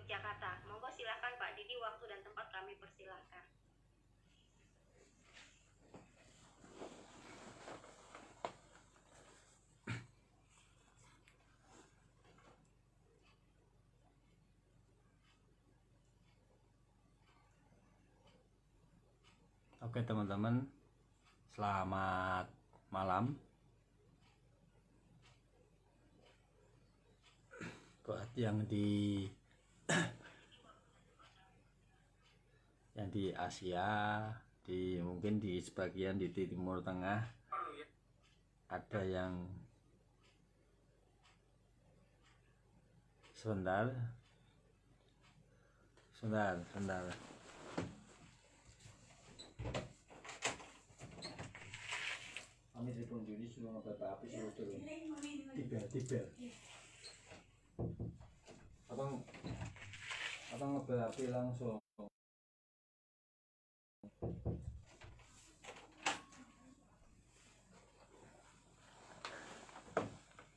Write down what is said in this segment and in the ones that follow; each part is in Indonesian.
Yogyakarta. Monggo silakan Pak Didi, waktu dan tempat kami persilahkan. Oke teman-teman, selamat malam. Buat yang di Asia, mungkin di sebagian di Timur Tengah, ada yang sebentar. Kami telepon Juni suruh ngobrol api suruh turun. Tiba. Atau ngobrol api langsung.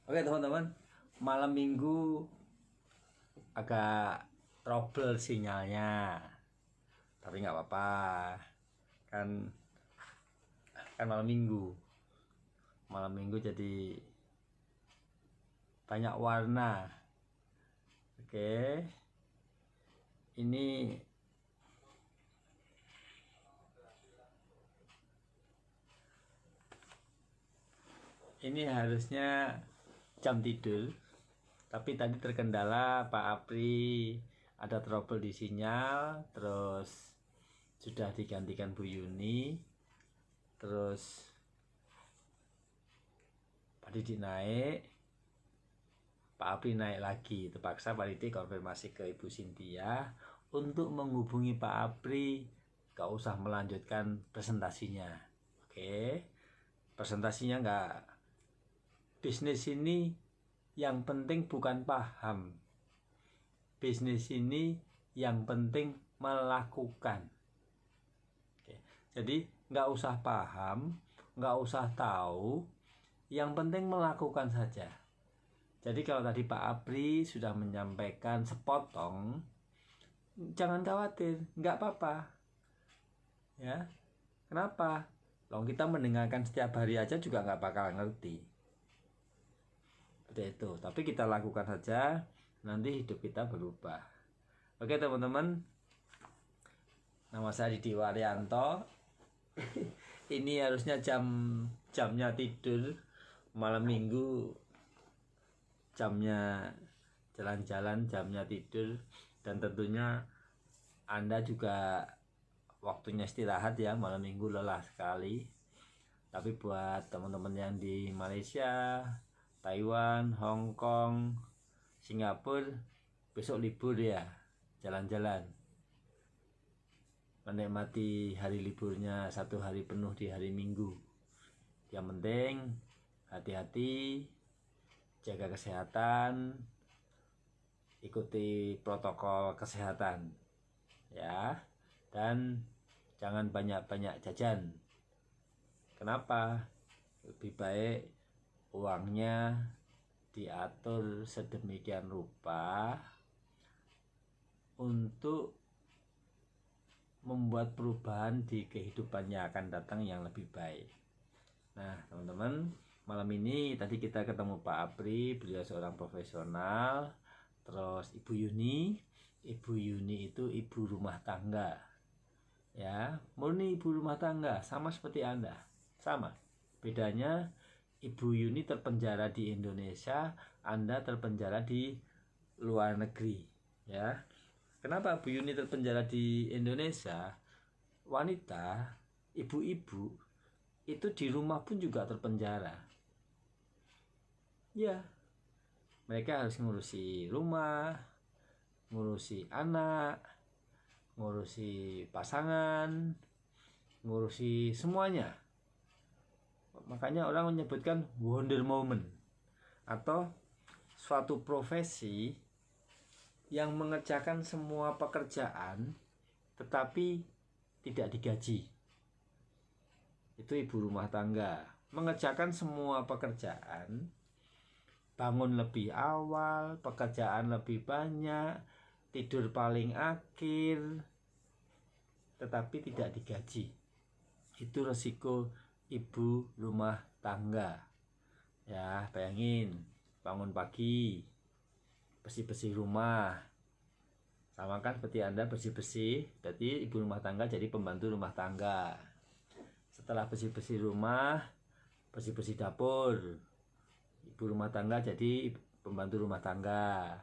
Oke teman-teman, malam minggu agak trouble sinyalnya, tapi nggak apa-apa, kan malam minggu jadi banyak warna. Oke, ini harusnya jam tidur, tapi tadi terkendala Pak Apri, ada trouble di sinyal, terus sudah digantikan Bu Yuni, terus Pak Didi naik, Pak Apri naik lagi. Terpaksa Pak Didi konfirmasi ke Ibu Cynthia untuk menghubungi Pak Apri, gak usah melanjutkan presentasinya. Oke, presentasinya nggak, bisnis ini yang penting bukan paham, bisnis ini yang penting melakukan. Oke, jadi nggak usah paham, nggak usah tahu, yang penting melakukan saja. Jadi kalau tadi Pak Apri sudah menyampaikan sepotong, jangan khawatir, nggak apa-apa. Ya, kenapa? Loh, kita mendengarkan setiap hari aja juga nggak bakal ngerti. Seperti itu. Tapi kita lakukan saja, nanti hidup kita berubah. Oke teman-teman, nama saya Didi Waryanto. Ini harusnya jamnya tidur, malam minggu jamnya jalan-jalan, jamnya tidur, dan tentunya Anda juga waktunya istirahat ya, malam minggu lelah sekali. Tapi buat teman-teman yang di Malaysia, Taiwan, Hong Kong, Singapura, besok libur ya, jalan-jalan, menikmati hari liburnya, satu hari penuh di hari Minggu. Yang penting hati-hati, jaga kesehatan, ikuti protokol kesehatan ya, dan jangan banyak-banyak jajan. Kenapa? Lebih baik uangnya diatur sedemikian rupa untuk membuat perubahan di kehidupan yang akan datang yang lebih baik. Nah teman-teman, malam ini tadi kita ketemu Pak Apri, beliau seorang profesional. Terus Ibu Yuni itu ibu rumah tangga ya, murni ibu rumah tangga, sama seperti Anda. Sama, bedanya Ibu Yuni terpenjara di Indonesia, Anda terpenjara di luar negeri ya. Kenapa Bu Yuni terpenjara di Indonesia? Wanita, ibu-ibu itu di rumah pun juga terpenjara ya. Mereka harus ngurusi rumah, ngurusi anak, ngurusi pasangan, ngurusi semuanya. Makanya orang menyebutkan Wonder Woman, atau suatu profesi yang mengerjakan semua pekerjaan tetapi tidak digaji. Itu ibu rumah tangga, mengerjakan semua pekerjaan, bangun lebih awal, pekerjaan lebih banyak, tidur paling akhir, tetapi tidak digaji. Itu resiko ibu rumah tangga. Ya, bayangin bangun pagi, bersih-bersih rumah. Sama kan seperti Anda bersih-bersih, berarti ibu rumah tangga jadi pembantu rumah tangga. Setelah bersih-bersih rumah, bersih-bersih dapur, ibu rumah tangga jadi pembantu rumah tangga.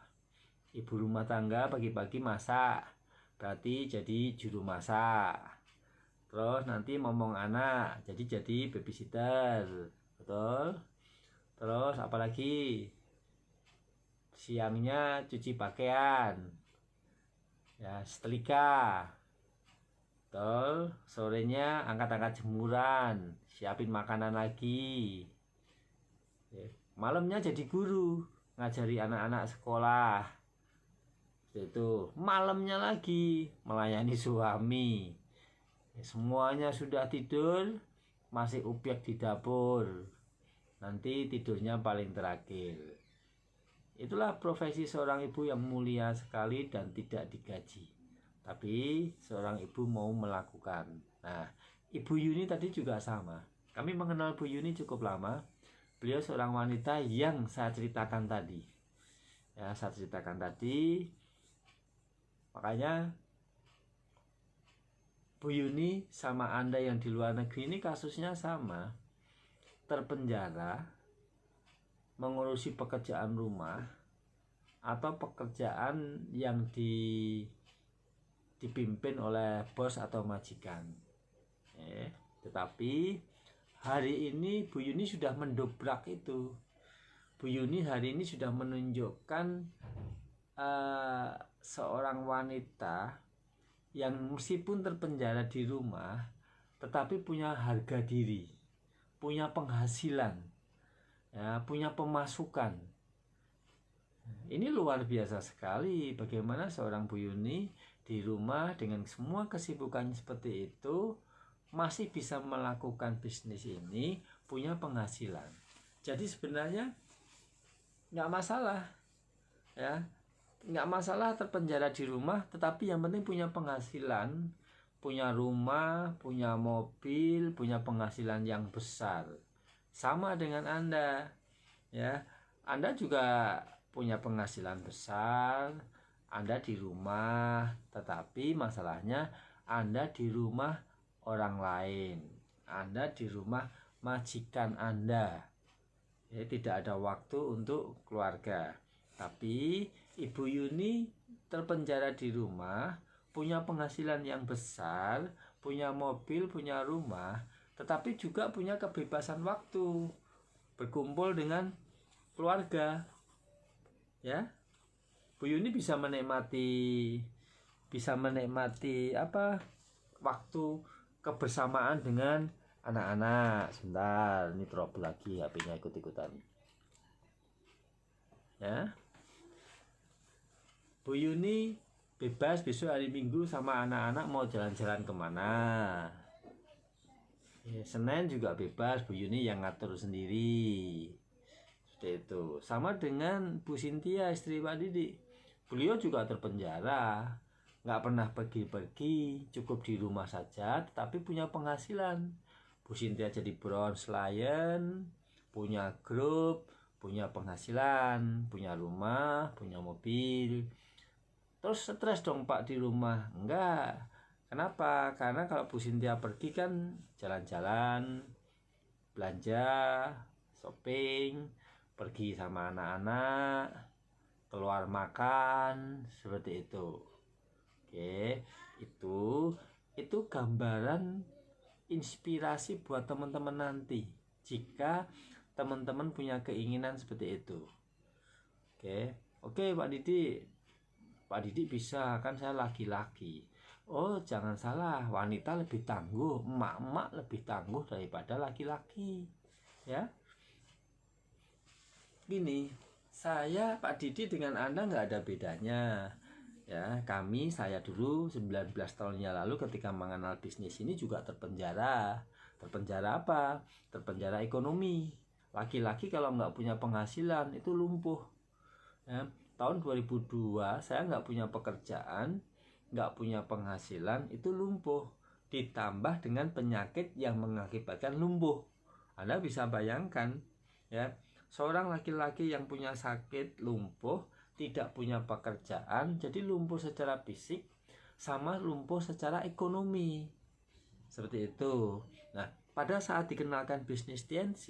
Ibu rumah tangga pagi-pagi masak, berarti jadi juru masak. Terus nanti ngomong anak, jadi babysitter, betul? Terus apalagi? Siangnya cuci pakaian, ya setrika, betul? Sorenya angkat-angkat jemuran, siapin makanan lagi. Malamnya jadi guru, ngajari anak-anak sekolah. Itu malamnya lagi melayani suami. Semuanya sudah tidur, masih upiak di dapur. Nanti tidurnya paling terakhir. Itulah profesi seorang ibu yang mulia sekali dan tidak digaji. Tapi seorang ibu mau melakukan. Nah, Ibu Yuni tadi juga sama. Kami mengenal Bu Yuni cukup lama. Beliau seorang wanita yang saya ceritakan tadi. Ya, saya ceritakan tadi. Makanya Bu Yuni sama Anda yang di luar negeri ini kasusnya sama. Terpenjara, mengurusi pekerjaan rumah atau pekerjaan yang dipimpin oleh bos atau majikan. Tetapi hari ini Bu Yuni sudah mendobrak itu. Bu Yuni hari ini sudah menunjukkan seorang wanita yang meskipun terpenjara di rumah tetapi punya harga diri, punya penghasilan, ya, punya pemasukan. Ini luar biasa sekali bagaimana seorang Bu Yuni di rumah dengan semua kesibukannya seperti itu masih bisa melakukan bisnis ini, punya penghasilan. Jadi sebenarnya nggak masalah, ya, nggak masalah terpenjara di rumah, tetapi yang penting punya penghasilan, punya rumah, punya mobil, punya penghasilan yang besar. Sama dengan Anda, ya, Anda juga punya penghasilan besar, Anda di rumah, tetapi masalahnya Anda di rumah orang lain, Anda di rumah majikan Anda, ya, tidak ada waktu untuk keluarga. Tapi Ibu Yuni terpenjara di rumah, punya penghasilan yang besar, punya mobil, punya rumah, tetapi juga punya kebebasan waktu berkumpul dengan keluarga. Ya, Bu Yuni bisa menikmati waktu kebersamaan dengan anak-anak. Sebentar, ini trouble lagi HP-nya ikut-ikutan. Ya, Bu Yuni bebas besok hari Minggu sama anak-anak mau jalan-jalan kemana. Ya, Senin juga bebas, Bu Yuni yang ngatur sendiri. Seperti itu. Sama dengan Bu Sintia, istri Pak Didi. Beliau juga terpenjara, nggak pernah pergi-pergi, cukup di rumah saja, tetapi punya penghasilan. Bu Sintia jadi bronze lion, punya grup, punya penghasilan, punya rumah, punya mobil. Terus stres dong Pak di rumah? Enggak. Kenapa? Karena kalau Bu Sintia pergi kan jalan-jalan, belanja, shopping, pergi sama anak-anak, keluar makan, seperti itu. Oke, itu gambaran inspirasi buat teman-teman nanti jika teman-teman punya keinginan seperti itu. Oke Pak Didi bisa, kan saya laki-laki. Oh, jangan salah, wanita lebih tangguh, emak-emak lebih tangguh daripada laki-laki. Ya, gini, saya Pak Didi dengan Anda nggak ada bedanya. Ya, saya dulu 19 tahun yang lalu ketika mengenal bisnis ini juga terpenjara. Terpenjara apa? Terpenjara ekonomi. Laki-laki kalau nggak punya penghasilan itu lumpuh. Ya, tahun 2002 saya nggak punya pekerjaan, nggak punya penghasilan, itu lumpuh. Ditambah dengan penyakit yang mengakibatkan lumpuh. Anda bisa bayangkan ya, seorang laki-laki yang punya sakit lumpuh, tidak punya pekerjaan, jadi lumpuh secara fisik sama lumpuh secara ekonomi. Seperti itu. Nah, pada saat dikenalkan bisnis TNC,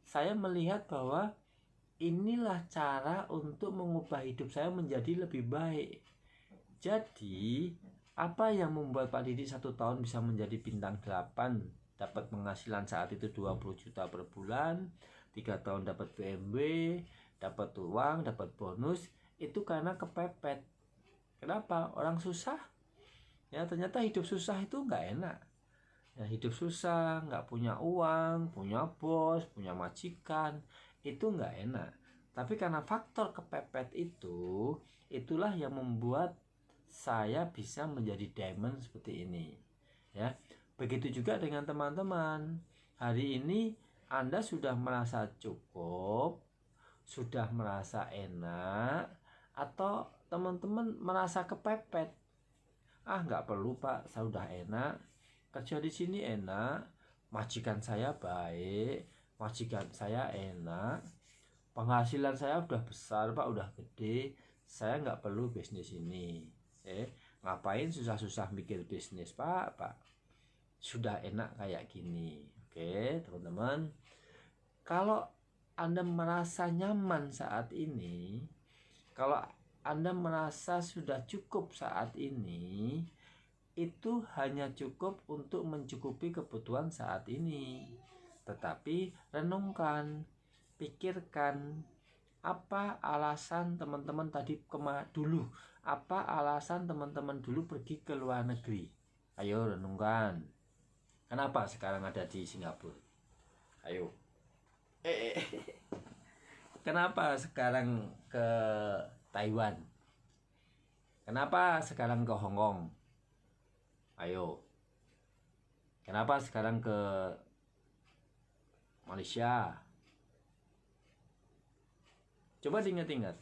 saya melihat bahwa inilah cara untuk mengubah hidup saya menjadi lebih baik. Jadi, apa yang membuat Pak Didi 1 tahun bisa menjadi bintang 8, dapat penghasilan saat itu 20 juta per bulan, 3 tahun dapat BMW, dapat uang, dapat bonus, itu karena kepepet. Kenapa? Orang susah. Ya, ternyata hidup susah itu nggak enak. Ya, hidup susah, nggak punya uang, punya bos, punya majikan, itu nggak enak. Tapi karena faktor kepepet itu, itulah yang membuat saya bisa menjadi diamond seperti ini. Ya, begitu juga dengan teman-teman. Hari ini Anda sudah merasa cukup, sudah merasa enak, atau teman-teman merasa kepepet. Nggak perlu Pak, saya udah enak, kerja di sini enak, majikan saya baik, majikan saya enak, penghasilan saya udah besar Pak, udah gede, saya nggak perlu bisnis ini. Ngapain susah-susah mikir bisnis Pak, sudah enak kayak gini. Oke teman-teman, kalau Anda merasa nyaman saat ini, kalau Anda merasa sudah cukup saat ini, itu hanya cukup untuk mencukupi kebutuhan saat ini. Tetapi renungkan, pikirkan, apa alasan teman-teman tadi dulu? Apa alasan teman-teman dulu pergi ke luar negeri? Ayo renungkan. Kenapa sekarang ada di Singapura? Ayo. Kenapa sekarang ke Taiwan? Kenapa sekarang ke Hong Kong? Ayo. Kenapa sekarang ke Malaysia? Coba diingat-ingat.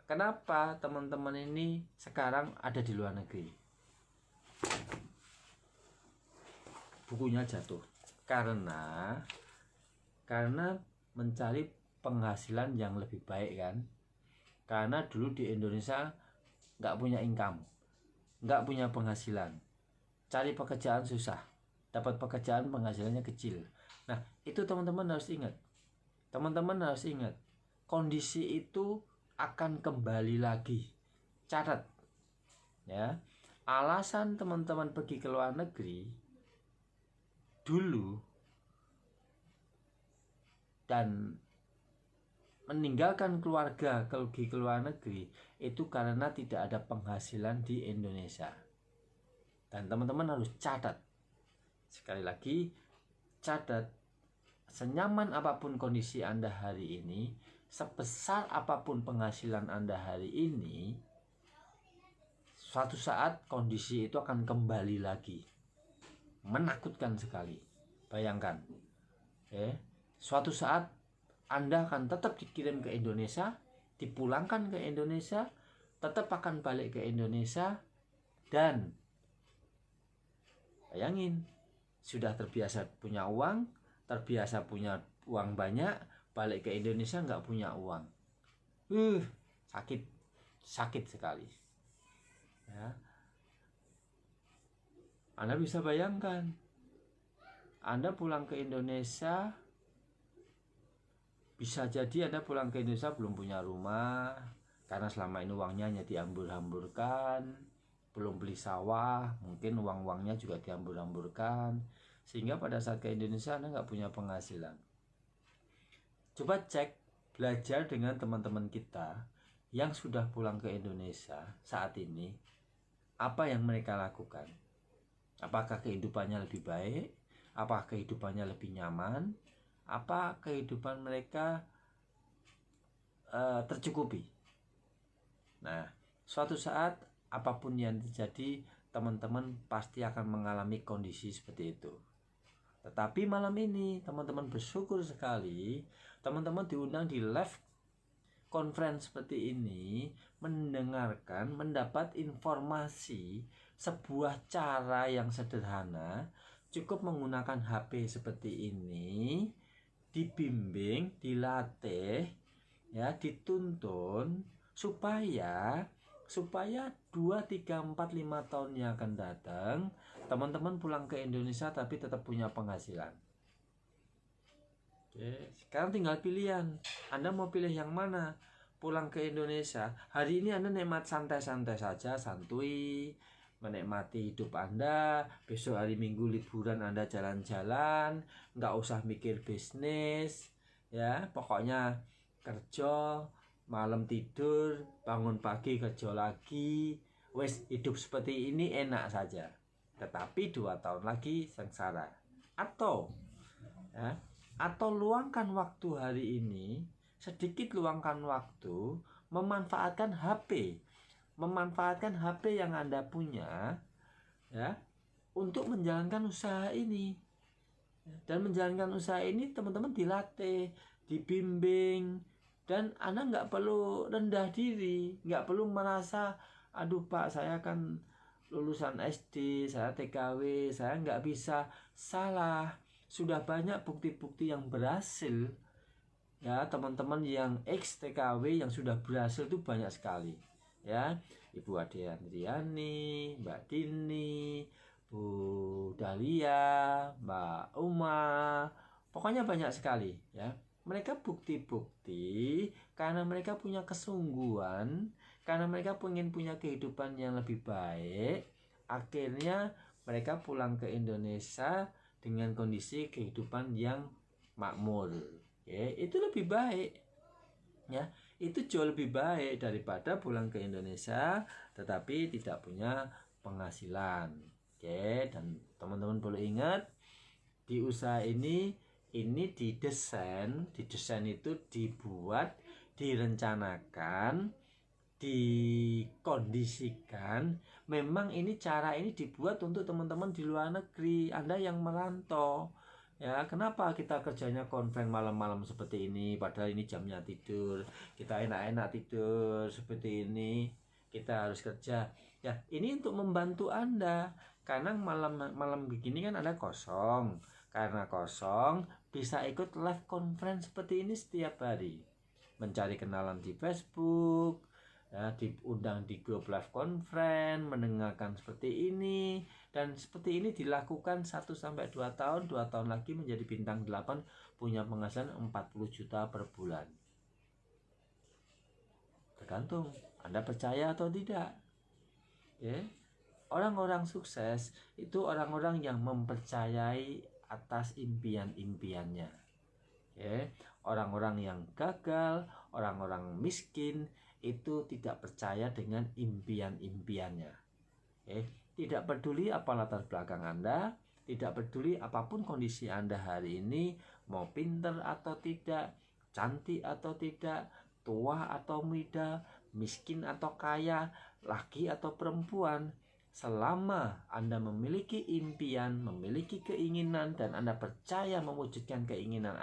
Kenapa teman-teman ini sekarang ada di luar negeri? Bukunya jatuh. Karena mencari penghasilan yang lebih baik kan. Karena dulu di Indonesia nggak punya income, nggak punya penghasilan, cari pekerjaan susah, dapat pekerjaan penghasilannya kecil. Nah itu teman-teman harus ingat. Teman-teman harus ingat, kondisi itu akan kembali lagi. Catat ya, alasan teman-teman pergi ke luar negeri dulu dan meninggalkan keluarga pergi ke luar negeri itu karena tidak ada penghasilan di Indonesia. Dan teman-teman harus catat, sekali lagi catat, senyaman apapun kondisi Anda hari ini, sebesar apapun penghasilan Anda hari ini, suatu saat kondisi itu akan kembali lagi. Menakutkan sekali. Bayangkan suatu saat Anda akan tetap dikirim ke Indonesia, dipulangkan ke Indonesia, tetap akan balik ke Indonesia, dan bayangin, sudah terbiasa punya uang, terbiasa punya uang banyak, balik ke Indonesia nggak punya uang. Sakit sekali ya. Anda bisa bayangkan, Anda pulang ke Indonesia, bisa jadi Anda pulang ke Indonesia belum punya rumah, karena selama ini uangnya hanya dihambur-hamburkan, belum beli sawah, mungkin uang-uangnya juga dihambur-hamburkan, sehingga pada saat ke Indonesia Anda nggak punya penghasilan. Coba cek, belajar dengan teman-teman kita yang sudah pulang ke Indonesia saat ini, apa yang mereka lakukan. Apakah kehidupannya lebih baik? Apakah kehidupannya lebih nyaman? Apa kehidupan mereka tercukupi? Nah, suatu saat apapun yang terjadi, teman-teman pasti akan mengalami kondisi seperti itu. Tetapi malam ini teman-teman bersyukur sekali, teman-teman diundang di live conference seperti ini, mendengarkan, mendapat informasi sebuah cara yang sederhana, cukup menggunakan HP seperti ini, dibimbing, dilatih, ya, dituntun supaya 2, 3, 4, 5 tahun yang akan datang teman-teman pulang ke Indonesia tapi tetap punya penghasilan. Oke, sekarang tinggal pilihan. Anda mau pilih yang mana? Pulang ke Indonesia, hari ini Anda nikmat santai-santai saja, santuy, menikmati hidup Anda. Besok hari Minggu liburan Anda jalan-jalan, nggak usah mikir bisnis, ya, pokoknya kerja, malam tidur, bangun pagi kerja lagi, wes hidup seperti ini enak saja. Tetapi 2 tahun lagi sengsara. Atau luangkan waktu hari ini, sedikit luangkan waktu, memanfaatkan HP yang Anda punya, ya, untuk menjalankan usaha ini. Dan menjalankan usaha ini teman-teman dilatih, dibimbing, dan Anda nggak perlu rendah diri, nggak perlu merasa, aduh Pak, saya kan lulusan SD, saya TKW, saya nggak bisa. Salah. Sudah banyak bukti-bukti yang berhasil, ya, teman-teman yang ex TKW yang sudah berhasil itu banyak sekali, ya. Ibu Ade Andriani, Mbak Dini, Bu Dahlia, Mbak Uma, pokoknya banyak sekali, ya. Mereka bukti-bukti karena mereka punya kesungguhan, karena mereka ingin punya kehidupan yang lebih baik, akhirnya mereka pulang ke Indonesia dengan kondisi kehidupan yang makmur, ya, itu lebih baik, ya, itu jauh lebih baik daripada pulang ke Indonesia tetapi tidak punya penghasilan. Oke, dan teman-teman perlu ingat, di usaha ini didesain itu dibuat, direncanakan, dikondisikan. Memang ini cara ini dibuat untuk teman-teman di luar negeri, Anda yang merantau, ya. Kenapa kita kerjanya konven malam-malam seperti ini, padahal ini jamnya tidur, kita enak-enak tidur seperti ini, kita harus kerja, ya. Ini untuk membantu Anda, karena malam begini kan Anda kosong. Karena kosong, bisa ikut live conference seperti ini setiap hari, mencari kenalan di Facebook, ya, diundang di grup live conference, mendengarkan seperti ini, dan seperti ini dilakukan 1-2 tahun, 2 tahun lagi menjadi bintang 8, punya penghasilan 40 juta per bulan. Tergantung Anda percaya atau tidak, ya. Orang-orang sukses itu orang-orang yang mempercayai atas impian-impiannya, ya. Orang-orang yang gagal, orang-orang miskin itu tidak percaya dengan impian-impiannya. Tidak peduli apa latar belakang Anda, tidak peduli apapun kondisi Anda hari ini, mau pinter atau tidak, cantik atau tidak, tua atau muda, miskin atau kaya, laki atau perempuan, selama Anda memiliki impian, memiliki keinginan, dan Anda percaya mewujudkan keinginan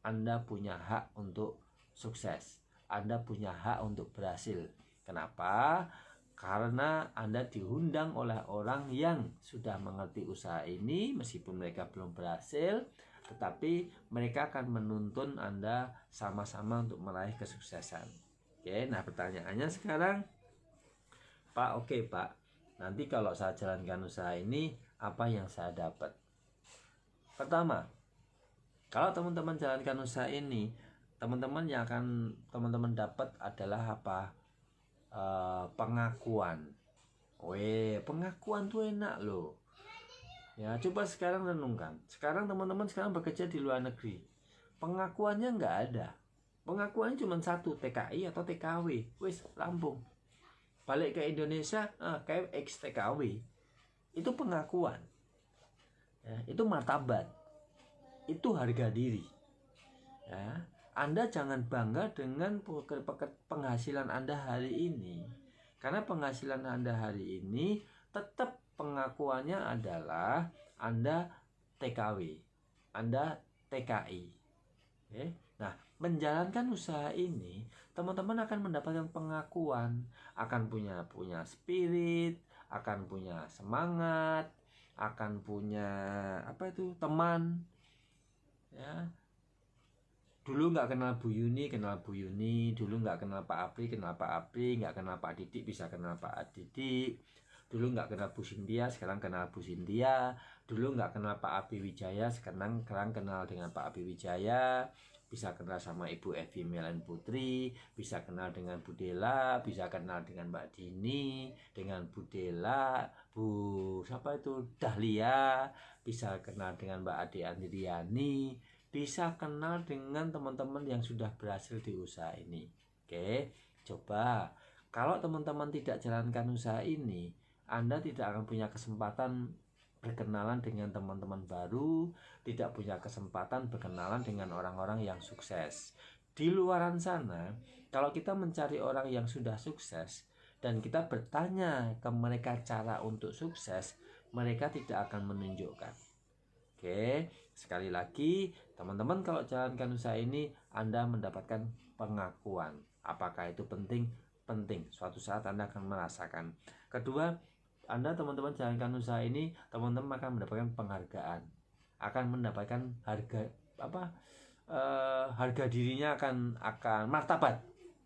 Anda punya hak untuk sukses. Anda punya hak untuk berhasil. Kenapa? Karena Anda diundang oleh orang yang sudah mengerti usaha ini, meskipun mereka belum berhasil, tetapi mereka akan menuntun Anda sama-sama untuk meraih kesuksesan. Oke, nah pertanyaannya sekarang, Pak, oke Pak, nanti kalau saya jalankan usaha ini, apa yang saya dapat? Pertama, kalau teman-teman jalankan usaha ini, teman-teman yang akan teman-teman dapat adalah apa? Pengakuan. Pengakuan tuh enak loh. Ya, coba sekarang renungkan. Sekarang teman-teman sekarang bekerja di luar negeri. Pengakuannya nggak ada. Pengakuannya cuma satu, TKI atau TKW. Wis, Lampung. Balik ke Indonesia, kayak ex TKW. Itu pengakuan. Ya, itu martabat. Itu harga diri. Ya. Anda jangan bangga dengan penghasilan Anda hari ini, karena penghasilan Anda hari ini tetap pengakuannya adalah Anda TKW, Anda TKI. Nah, menjalankan usaha ini, teman-teman akan mendapatkan pengakuan, akan punya spirit, akan punya semangat, akan punya teman, ya. Dulu nggak kenal Bu Yuni, kenal Bu Yuni. Dulu nggak kenal Pak Apri, kenal Pak Apri. Nggak kenal Pak Didik, bisa kenal Pak Didik. Dulu nggak kenal Bu Sintia, sekarang kenal Bu Sintia. Dulu nggak kenal Pak Abi Wijaya, sekarang kenal dengan Pak Abi Wijaya. Bisa kenal sama Ibu Evi Melan Putri, bisa kenal dengan Bu Dela, bisa kenal dengan Mbak Dini, dengan Bu Dela, Bu Dahlia, bisa kenal dengan Mbak Ade Andriani, bisa kenal dengan teman-teman yang sudah berhasil di usaha ini. Oke, coba kalau teman-teman tidak jalankan usaha ini, Anda tidak akan punya kesempatan berkenalan dengan teman-teman baru, tidak punya kesempatan berkenalan dengan orang-orang yang sukses. Di luaran sana, kalau kita mencari orang yang sudah sukses dan kita bertanya ke mereka cara untuk sukses, mereka tidak akan menunjukkan. Oke, sekali lagi, teman-teman kalau jalankan usaha ini, Anda mendapatkan pengakuan. Apakah itu penting? Penting. Suatu saat Anda akan merasakan. Kedua, Anda teman-teman jalankan usaha ini, teman-teman akan mendapatkan penghargaan. Akan mendapatkan harga dirinya akan martabat.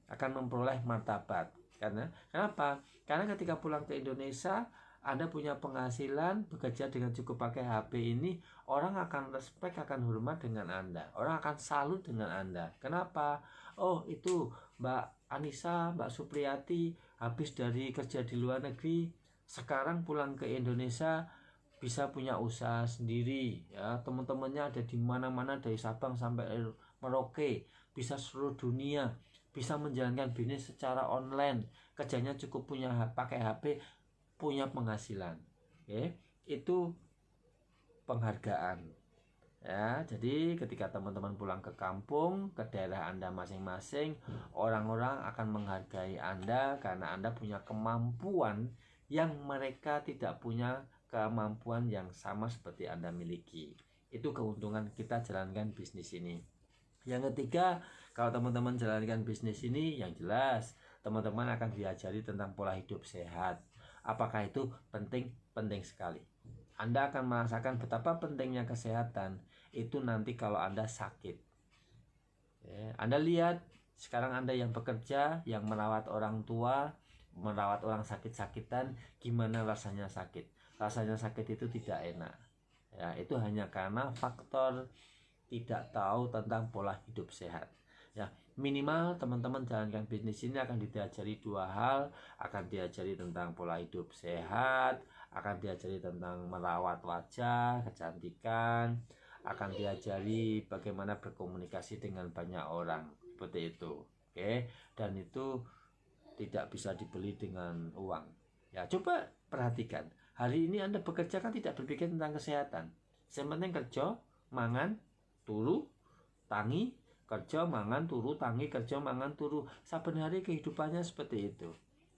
Akan memperoleh martabat. Kenapa? Karena ketika pulang ke Indonesia, Anda punya penghasilan, bekerja dengan cukup pakai HP ini, orang akan respect, akan hormat dengan Anda. Orang akan salut dengan Anda. Kenapa? Oh, itu Mbak Anissa, Mbak Supriyati habis dari kerja di luar negeri, sekarang pulang ke Indonesia bisa punya usaha sendiri, ya. Teman-temannya ada di mana-mana dari Sabang sampai Merauke, bisa seluruh dunia, bisa menjalankan bisnis secara online, kerjanya cukup punya pakai HP, punya penghasilan. Oke, itu penghargaan. Ya, jadi ketika teman-teman pulang ke kampung, ke daerah Anda masing-masing, orang-orang akan menghargai Anda karena Anda punya kemampuan yang mereka tidak punya kemampuan yang sama seperti Anda miliki. Itu keuntungan kita jalankan bisnis ini. Yang ketiga, kalau teman-teman jalankan bisnis ini, yang jelas teman-teman akan diajari tentang pola hidup sehat. Apakah itu penting? Penting sekali. Anda akan merasakan betapa pentingnya kesehatan itu nanti kalau Anda sakit. Anda lihat sekarang Anda yang bekerja, yang merawat orang tua, merawat orang sakit-sakitan, gimana rasanya sakit? Rasanya sakit itu tidak enak. Ya, itu hanya karena faktor tidak tahu tentang pola hidup sehat. Ya, minimal teman-teman jalankan bisnis ini akan diajari dua hal, akan diajari tentang pola hidup sehat, akan diajari tentang merawat wajah, kecantikan, akan diajari bagaimana berkomunikasi dengan banyak orang, seperti itu. Oke, dan itu tidak bisa dibeli dengan uang. Ya, coba perhatikan. Hari ini Anda bekerja kan tidak berpikir tentang kesehatan. Yang penting kerja, mangan, turu, tangi, kerja, mangan, turu, tangi, kerja, mangan, turu. Saben hari kehidupannya seperti itu.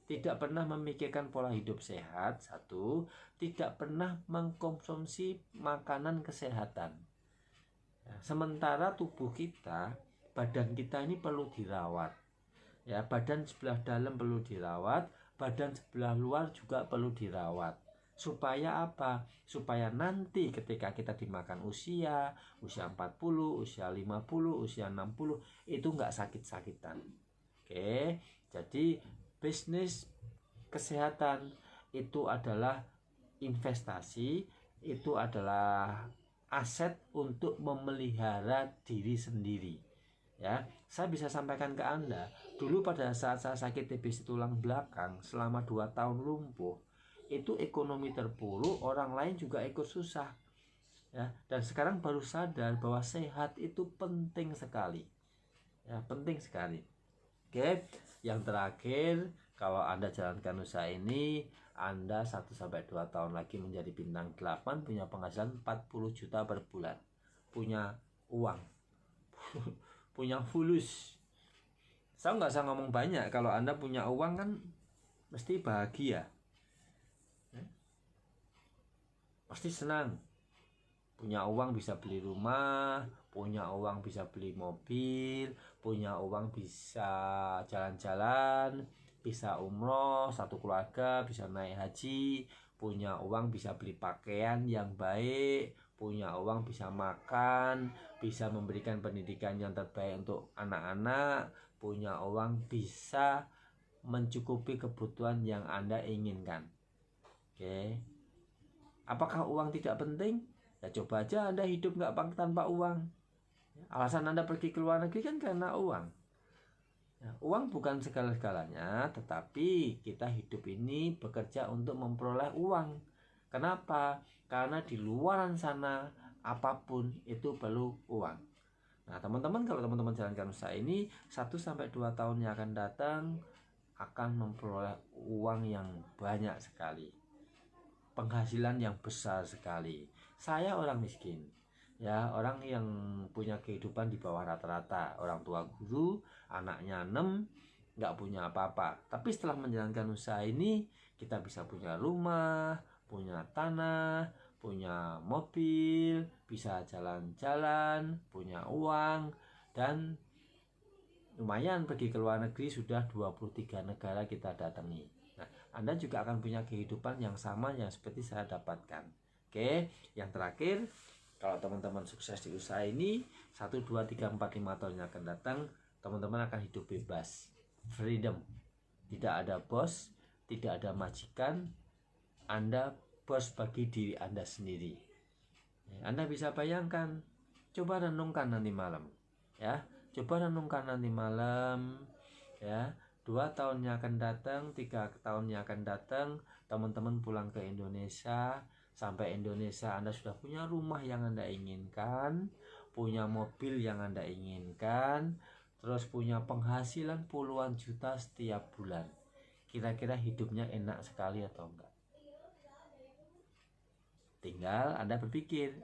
Tidak pernah memikirkan pola hidup sehat. Satu, tidak pernah mengkonsumsi makanan kesehatan. Sementara tubuh kita, badan kita ini perlu dirawat. Ya, badan sebelah dalam perlu dirawat, badan sebelah luar juga perlu dirawat. Supaya apa? Supaya nanti ketika kita dimakan usia 40, usia 50, usia 60, itu nggak sakit-sakitan. Oke, jadi bisnis kesehatan itu adalah investasi, itu adalah aset untuk memelihara diri sendiri. Ya, saya bisa sampaikan ke Anda, dulu pada saat saya sakit TBC tulang belakang selama 2 tahun lumpuh, itu ekonomi terpuruk, orang lain juga ikut susah. Ya, dan sekarang baru sadar bahwa sehat itu penting sekali. Ya, penting sekali. Oke, yang terakhir, kalau Anda jalankan usaha ini, Anda 1-2 tahun lagi menjadi bintang 8, punya penghasilan 40 juta per bulan. Punya uang. Punya fulus. Saya nggak usah ngomong banyak, kalau Anda punya uang kan mesti bahagia. Pasti senang. Punya uang bisa beli rumah, punya uang bisa beli mobil, punya uang bisa jalan-jalan, bisa umroh satu keluarga, bisa naik haji, punya uang bisa beli pakaian yang baik, punya uang bisa makan, bisa memberikan pendidikan yang terbaik untuk anak-anak, punya uang bisa mencukupi kebutuhan yang Anda inginkan. Oke. Apakah uang tidak penting? Ya coba aja Anda hidup nggak tanpa uang. Alasan Anda pergi ke luar negeri kan karena uang. Ya, uang bukan segala-galanya, tetapi kita hidup ini bekerja untuk memperoleh uang. Kenapa? Karena di luar sana apapun itu perlu uang. Nah, teman-teman, kalau teman-teman jalankan usaha ini 1-2 tahun yang akan datang akan memperoleh uang yang banyak sekali, penghasilan yang besar sekali. Saya orang miskin, ya, orang yang punya kehidupan di bawah rata-rata, orang tua guru, anaknya 6, nggak punya apa-apa. Tapi setelah menjalankan usaha ini, kita bisa punya rumah, punya tanah, punya mobil, bisa jalan-jalan, punya uang, dan lumayan pergi ke luar negeri. Sudah 23 negara kita datangi. Nah, Anda juga akan punya kehidupan yang sama yang seperti saya dapatkan. Oke, yang terakhir, kalau teman-teman sukses di usaha ini, 1, 2, 3, 4, 5 tahun yang akan datang, teman-teman akan hidup bebas, freedom. Tidak ada bos, tidak ada majikan, Anda bos bagi diri Anda sendiri. Anda bisa bayangkan, coba renungkan nanti malam, ya. Coba renungkan nanti malam, ya. 2 tahun yang akan datang, 3 tahun yang akan datang, teman-teman pulang ke Indonesia. Sampai Indonesia Anda sudah punya rumah yang Anda inginkan, punya mobil yang Anda inginkan, terus punya penghasilan puluhan juta setiap bulan. Kira-kira hidupnya enak sekali atau enggak? Tinggal Anda berpikir,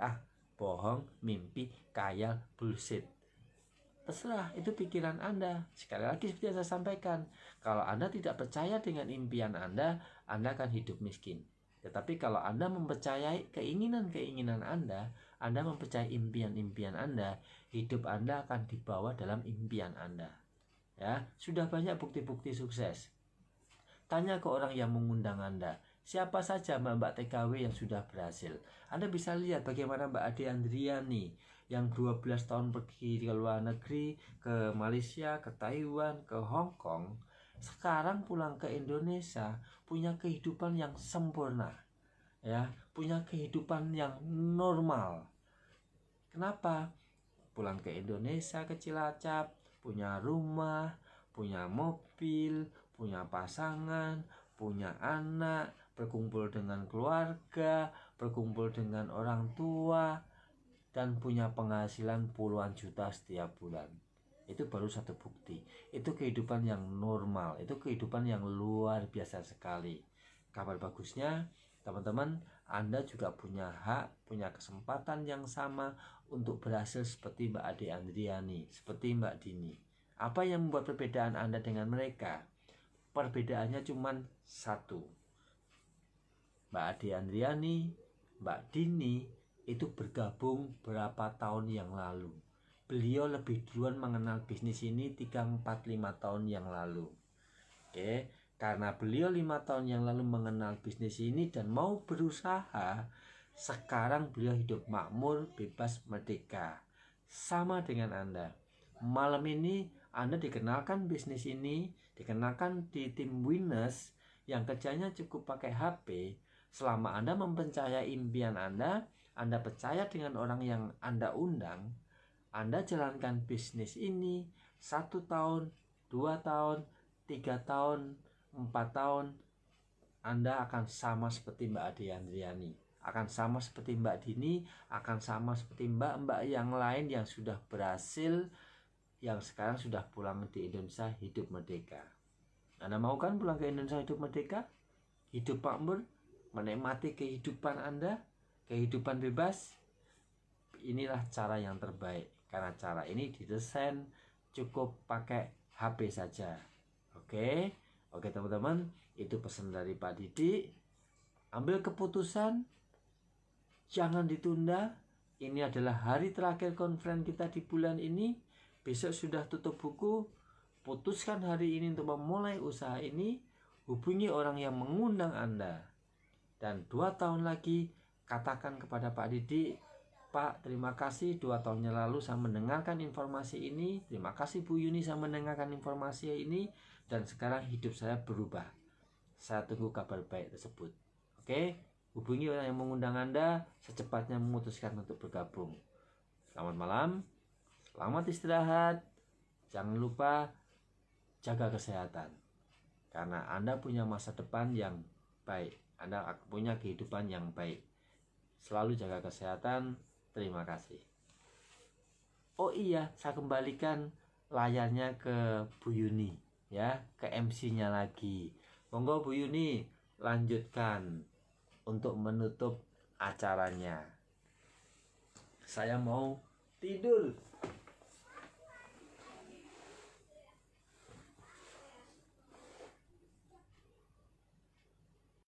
bohong, mimpi, khayal, bullshit. Terserah, itu pikiran Anda. Sekali lagi seperti yang saya sampaikan, kalau Anda tidak percaya dengan impian Anda akan hidup miskin. Tetapi kalau Anda mempercayai keinginan-keinginan Anda mempercayai impian-impian Anda, hidup Anda akan dibawa dalam impian Anda. Ya, sudah banyak bukti-bukti sukses. Tanya ke orang yang mengundang Anda, siapa saja mbak-mbak TKW yang sudah berhasil. Anda bisa lihat bagaimana Mbak Ade Andriani yang 12 tahun pergi ke luar negeri, ke Malaysia, ke Taiwan, ke Hong Kong, sekarang pulang ke Indonesia punya kehidupan yang sempurna, ya, punya kehidupan yang normal. Kenapa? Pulang ke Indonesia ke Cilacap, punya rumah, punya mobil, punya pasangan, punya anak, berkumpul dengan keluarga, berkumpul dengan orang tua, dan punya penghasilan puluhan juta setiap bulan. Itu baru satu bukti. Itu kehidupan yang normal, itu kehidupan yang luar biasa sekali. Kabar bagusnya, teman-teman, Anda juga punya hak, punya kesempatan yang sama untuk berhasil seperti Mbak Ade Andriani, seperti Mbak Dini. Apa yang membuat perbedaan Anda dengan mereka? Perbedaannya cuma satu. Mbak Ade Andriani, Mbak Dini itu bergabung berapa tahun yang lalu. Beliau lebih duluan mengenal bisnis ini 3, 4, 5 tahun yang lalu. Oke, karena beliau 5 tahun yang lalu mengenal bisnis ini dan mau berusaha, sekarang beliau hidup makmur, bebas, merdeka. Sama dengan Anda. Malam ini Anda dikenalkan bisnis ini, dikenalkan di tim Winners yang kerjanya cukup pakai HP. Selama Anda mempercayai impian Anda percaya dengan orang yang Anda undang, Anda jalankan bisnis ini 1 tahun, 2 tahun, 3 tahun, 4 tahun, Anda akan sama seperti Mbak Ade Andriani, akan sama seperti Mbak Dini, akan sama seperti mbak-mbak yang lain yang sudah berhasil, yang sekarang sudah pulang di Indonesia hidup merdeka. Anda mau kan pulang ke Indonesia hidup merdeka, hidup makmur, menikmati kehidupan Anda, kehidupan bebas? Inilah cara yang terbaik, karena cara ini didesain cukup pakai HP saja. Oke teman-teman, itu pesan dari Pak Didi. Ambil keputusan, jangan ditunda, ini adalah hari terakhir conference kita di bulan ini. Besok sudah tutup buku. Putuskan hari ini untuk memulai usaha ini. Hubungi orang yang mengundang Anda. Dan 2 tahun lagi katakan kepada Pak Didik, Pak, terima kasih 2 tahun yang lalu saya mendengarkan informasi ini. Terima kasih Bu Yuni saya mendengarkan informasi ini. Dan sekarang hidup saya berubah. Saya tunggu kabar baik tersebut. Oke, hubungi orang yang mengundang Anda secepatnya memutuskan untuk bergabung. Selamat malam, selamat istirahat. Jangan lupa jaga kesehatan. Karena Anda punya masa depan yang baik. Anda punya kehidupan yang baik. Selalu jaga kesehatan. Terima kasih. Oh iya, saya kembalikan layarnya ke Bu Yuni, ya, ke MC-nya lagi. Monggo Bu Yuni, lanjutkan untuk menutup acaranya. Saya mau tidur.